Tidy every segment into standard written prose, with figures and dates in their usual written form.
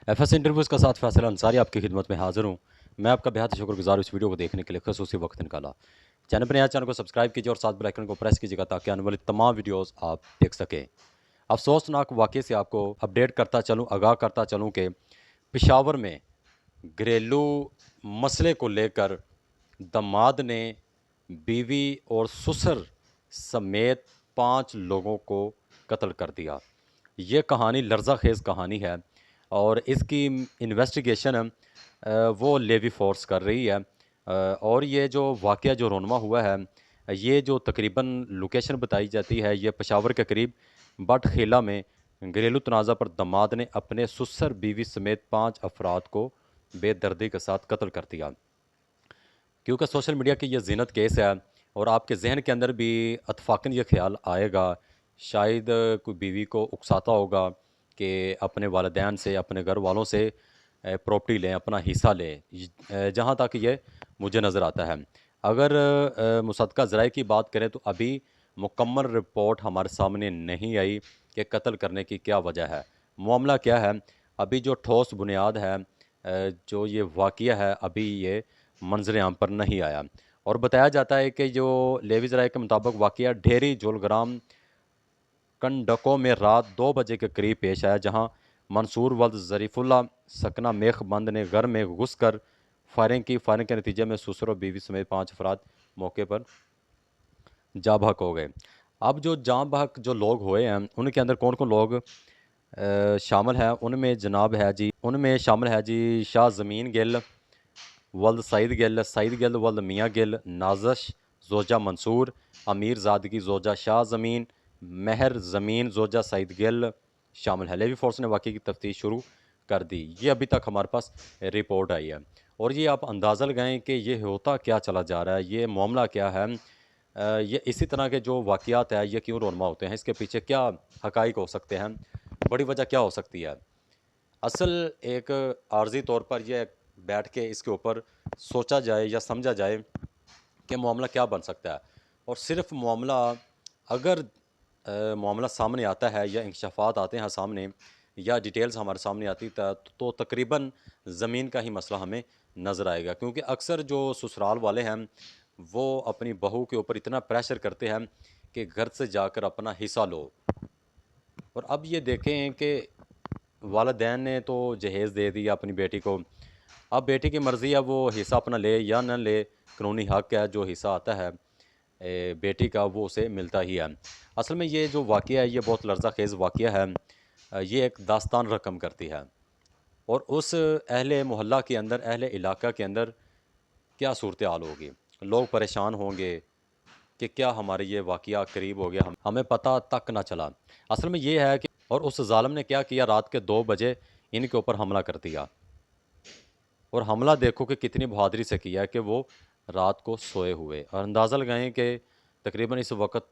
F S interviews کا ساتھ فیصل انصاری آپ کی خدمت میں حاضر ہوں۔ میں آپ کا بہت شکر گزار ہوں اس ویڈیو کو دیکھنے کے لیے خصوصی وقت نکالا۔ چینل پر نیا چینل کو سبسکرائب کیجیے اور ساتھ بیل آئیکن کو پریس کیجیے گا تاکہ آنے والی تمام ویڈیوز آپ دیکھ سکیں۔ افسوسناک واقعے سے آپ کو اپڈیٹ کرتا چلوں، آگاہ کرتا چلوں کہ پشاور میں گھریلو مسئلے کو لے کر دماد نے بیوی اور سسر سمیت 5 لوگوں کو قتل کر دیا۔ یہ کہانی لرزہ خیز کہانی ہے اور اس کی انویسٹیگیشن وہ لیوی فورس کر رہی ہے، اور یہ جو واقعہ جو رونما ہوا ہے، یہ جو تقریباً لوکیشن بتائی جاتی ہے یہ پشاور کے قریب بٹ خیلہ میں گھریلو تنازع پر دماد نے اپنے سسر بیوی سمیت 5 افراد کو بے دردی کے ساتھ قتل کر دیا۔ کیونکہ سوشل میڈیا کی یہ زینت کیس ہے اور آپ کے ذہن کے اندر بھی اتفاقاً یہ خیال آئے گا، شاید کوئی بیوی کو اکساتا ہوگا کہ اپنے والدین سے، اپنے گھر والوں سے پراپرٹی لیں، اپنا حصہ لیں، جہاں تک یہ مجھے نظر آتا ہے۔ اگر مصدقہ ذرائع کی بات کریں تو ابھی مکمل رپورٹ ہمارے سامنے نہیں آئی کہ قتل کرنے کی کیا وجہ ہے، معاملہ کیا ہے۔ ابھی جو ٹھوس بنیاد ہے، جو یہ واقعہ ہے، ابھی یہ منظر عام پر نہیں آیا، اور بتایا جاتا ہے کہ جو لیوی ذرائع کے مطابق واقعہ ڈھیری جولگرام کنڈکو میں رات 2 بجے کے قریب پیش آیا، جہاں منصور ولد ظریف اللہ سکنہ میخ بند نے گھر میں گھس کر فائرنگ کی۔ فائرنگ کے نتیجے میں سسر و بیوی سمیت 5 افراد موقع پر جاں بحق ہو گئے۔ اب جو جاں بحق جو لوگ ہوئے ہیں ان کے اندر کون کون لوگ شامل ہیں، ان میں شامل ہے جی شاہ زمین گل ولد سعید گل ولد میاں گل، نازش زوجہ منصور، امیر زادگی زوجہ شاہ زمین، مہر زمین زوجہ سعید گل شامل ہے۔ لیوی فورس نے واقعے کی تفتیش شروع کر دی۔ یہ ابھی تک ہمارے پاس رپورٹ آئی ہے، اور یہ آپ اندازہ لگائیں کہ یہ ہوتا کیا چلا جا رہا ہے، یہ معاملہ کیا ہے، یہ اسی طرح کے جو واقعات ہیں یہ کیوں رونما ہوتے ہیں، اس کے پیچھے کیا حقائق ہو سکتے ہیں، بڑی وجہ کیا ہو سکتی ہے۔ اصل ایک عارضی طور پر یہ بیٹھ کے اس کے اوپر سوچا جائے یا سمجھا جائے کہ معاملہ کیا بن سکتا ہے، اور صرف معاملہ اگر معاملہ سامنے آتا ہے یا انکشافات آتے ہیں سامنے یا ڈیٹیلز ہمارے سامنے آتی تو تقریباً زمین کا ہی مسئلہ ہمیں نظر آئے گا، کیونکہ اکثر جو سسرال والے ہیں وہ اپنی بہو کے اوپر اتنا پریشر کرتے ہیں کہ گھر سے جا کر اپنا حصہ لو، اور اب یہ دیکھیں کہ والدین نے تو جہیز دے دیا اپنی بیٹی کو، اب بیٹی کی مرضی ہے وہ حصہ اپنا لے یا نہ لے، قانونی حق ہے، جو حصہ آتا ہے بیٹی کا وہ اسے ملتا ہی ہے۔ اصل میں یہ جو واقعہ ہے یہ بہت لرزہ خیز واقعہ ہے، یہ ایک داستان رقم کرتی ہے، اور اس اہل محلہ کے اندر، اہل علاقہ کے اندر کیا صورتحال ہوگی، لوگ پریشان ہوں گے کہ کیا ہمارے یہ واقعہ قریب ہو گیا، ہمیں پتہ تک نہ چلا۔ اصل میں یہ ہے کہ اور اس ظالم نے کیا کیا، رات کے 2 بجے ان کے اوپر حملہ کر دیا، اور حملہ دیکھو کہ کتنی بہادری سے کیا ہے کہ وہ رات کو سوئے ہوئے، اور اندازہ لگائیں کہ تقریباً اس وقت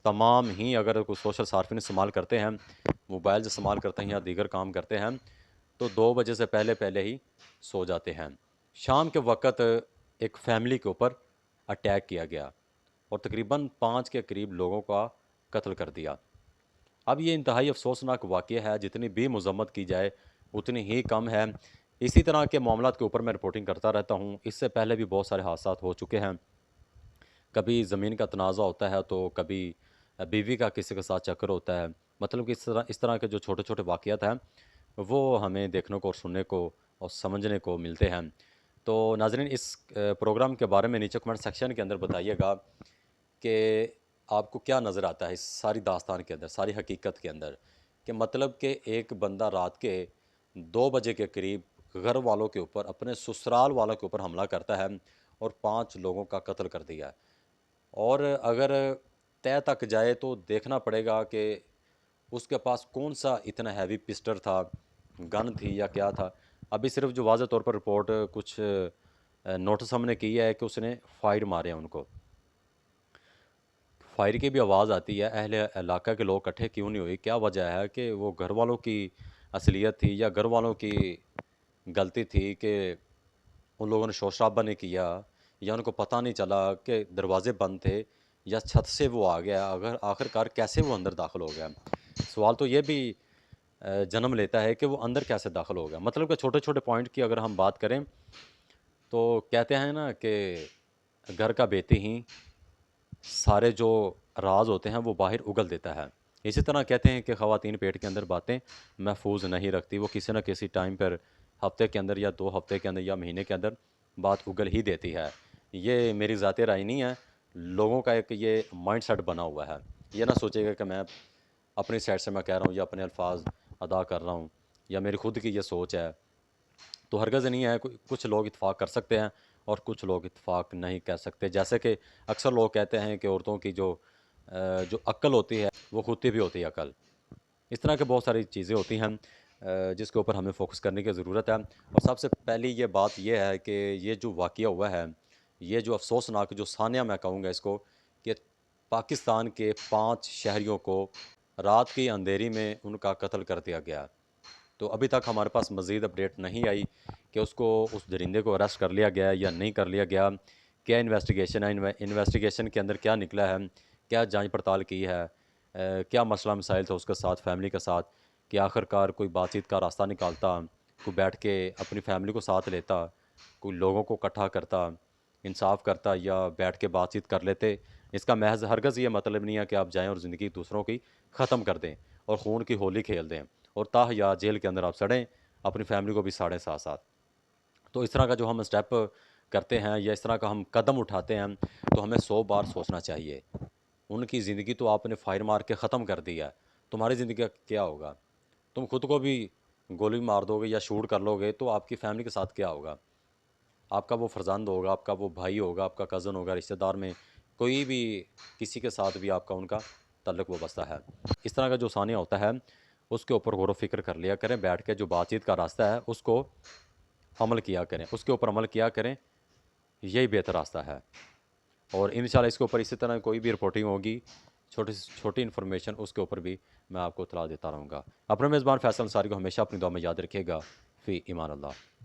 تمام ہی اگر کوئی سوشل صارفین استعمال کرتے ہیں، موبائل استعمال کرتے ہیں یا دیگر کام کرتے ہیں تو 2 بجے سے پہلے ہی سو جاتے ہیں۔ شام کے وقت ایک فیملی کے اوپر اٹیک کیا گیا اور تقریباً 5 کے قریب لوگوں کا قتل کر دیا۔ اب یہ انتہائی افسوسناک واقعہ ہے، جتنی بھی مذمت کی جائے اتنی ہی کم ہے۔ اسی طرح کے معاملات کے اوپر میں رپورٹنگ کرتا رہتا ہوں، اس سے پہلے بھی بہت سارے حادثات ہو چکے ہیں، کبھی زمین کا تنازع ہوتا ہے تو کبھی بیوی کا کسی کے ساتھ چکر ہوتا ہے، مطلب کہ اس طرح کے جو چھوٹے چھوٹے واقعات ہیں وہ ہمیں دیکھنے کو اور سننے کو اور سمجھنے کو ملتے ہیں۔ تو ناظرین، اس پروگرام کے بارے میں نیچے کمنٹ سیکشن کے اندر بتائیے گا کہ آپ کو کیا نظر آتا ہے اس ساری داستان کے اندر، ساری حقیقت کے اندر، کہ مطلب کہ ایک بندہ رات کے 2 بجے کے قریب گھر والوں کے اوپر، اپنے سسرال والوں کے اوپر حملہ کرتا ہے اور 5 لوگوں کا قتل کر دیا ہے، اور اگر طے تک جائے تو دیکھنا پڑے گا کہ اس کے پاس کون سا اتنا ہیوی پسٹل تھا، گن تھی یا کیا تھا۔ ابھی صرف جو واضح طور پر رپورٹ کچھ نوٹس ہم نے کی ہے کہ اس نے فائر مارے ہیں ان کو، فائر کی بھی آواز آتی ہے، اہل علاقہ کے لوگ اکٹھے کیوں نہیں ہوئی، کیا وجہ ہے کہ وہ گھر والوں کی اصلیت تھی یا گھر والوں کی غلطی تھی کہ ان لوگوں نے شور شرابہ نہیں کیا، یا ان کو پتہ نہیں چلا کہ دروازے بند تھے، یا چھت سے وہ آ گیا، اگر آخر کار کیسے وہ اندر داخل ہو گیا۔ سوال تو یہ بھی جنم لیتا ہے کہ وہ اندر کیسے داخل ہوگا. مطلب کہ چھوٹے چھوٹے پوائنٹ کی اگر ہم بات کریں تو کہتے ہیں نا کہ گھر کا بیٹی ہی سارے جو راز ہوتے ہیں وہ باہر اگل دیتا ہے. اسی طرح کہتے ہیں کہ خواتین پیٹ کے اندر باتیں محفوظ نہیں رکھتی، وہ کسی نہ کسی ٹائم پر ہفتے کے اندر یا 2 ہفتے کے اندر یا مہینے کے اندر بات اگل ہی دیتی ہے. یہ میری ذاتی رائے نہیں ہے، لوگوں کا ایک یہ مائنڈ سیٹ بنا ہوا ہے. یہ نہ سوچے گا کہ میں اپنی سائڈ سے میں کہہ رہا ہوں یا اپنے الفاظ ادا کر رہا ہوں یا میری خود کی یہ سوچ ہے. تو ہرگز نہیں ہے. کچھ لوگ اتفاق کر سکتے ہیں اور کچھ لوگ اتفاق نہیں کر سکتے. جیسے کہ اکثر لوگ کہتے ہیں کہ عورتوں کی جو عقل ہوتی ہے وہ خودی بھی ہوتی ہے عقل. اس طرح کے بہت ساری چیزیں ہوتی ہیں جس کے اوپر ہمیں فوکس کرنے کی ضرورت ہے. اور سب سے پہلی یہ بات یہ ہے کہ یہ جو واقعہ ہوا ہے، یہ جو افسوسناک جو ثانیہ میں کہوں گا اس کو، کہ پاکستان کے 5 شہریوں کو رات کی اندھیری میں ان کا قتل کر دیا گیا. تو ابھی تک ہمارے پاس مزید اپڈیٹ نہیں آئی کہ اس درندے کو اریسٹ کر لیا گیا یا نہیں کر لیا گیا. کیا انویسٹیگیشن ہے، انویسٹیگیشن کے اندر کیا نکلا ہے، کیا جانچ پڑتال کی ہے، کیا مسئلہ مسائل تھا اس کے ساتھ، فیملی کے ساتھ، کہ آخر کار کوئی بات چیت کا راستہ نکالتا، کوئی بیٹھ کے اپنی فیملی کو ساتھ لیتا، کوئی لوگوں کو اکٹھا کرتا، انصاف کرتا، یا بیٹھ کے بات چیت کر لیتے. اس کا محض ہرگز یہ مطلب نہیں ہے کہ آپ جائیں اور زندگی دوسروں کی ختم کر دیں اور خون کی ہولی کھیل دیں اور یا جیل کے اندر آپ سڑیں، اپنی فیملی کو بھی ساڑیں ساتھ ساتھ. تو اس طرح کا جو ہم اسٹیپ کرتے ہیں یا اس طرح کا ہم قدم اٹھاتے ہیں تو ہمیں 100 بار سوچنا چاہیے. ان کی زندگی تو آپ نے فائر مار کے ختم کر دی ہے، تمہاری زندگی کا کیا ہوگا؟ تم خود کو بھی گولی مار دو گے یا شوٹ کر لو گے تو آپ کی فیملی کے ساتھ کیا ہوگا؟ آپ کا وہ فرزند ہوگا، آپ کا وہ بھائی ہوگا، آپ کا کزن ہوگا، رشتہ دار میں کوئی بھی کسی کے ساتھ بھی آپ کا ان کا تعلق وابستہ ہے. اس طرح کا جو ثانیہ ہوتا ہے اس کے اوپر غور و فکر کر لیا کریں، بیٹھ کے جو بات چیت کا راستہ ہے اس کو عمل کیا کریں، اس کے اوپر عمل کیا کریں. یہی بہتر راستہ ہے. اور انشاءاللہ اس کے اوپر اسی طرح کوئی بھی رپورٹنگ ہوگی، چھوٹی سے چھوٹی انفارمیشن، اس کے اوپر بھی میں آپ کو اطلاع دیتا رہوں گا. اپنے میزبان فیصل انصاری کو ہمیشہ اپنی دعا میں یاد رکھیے گا. فی امان اللہ.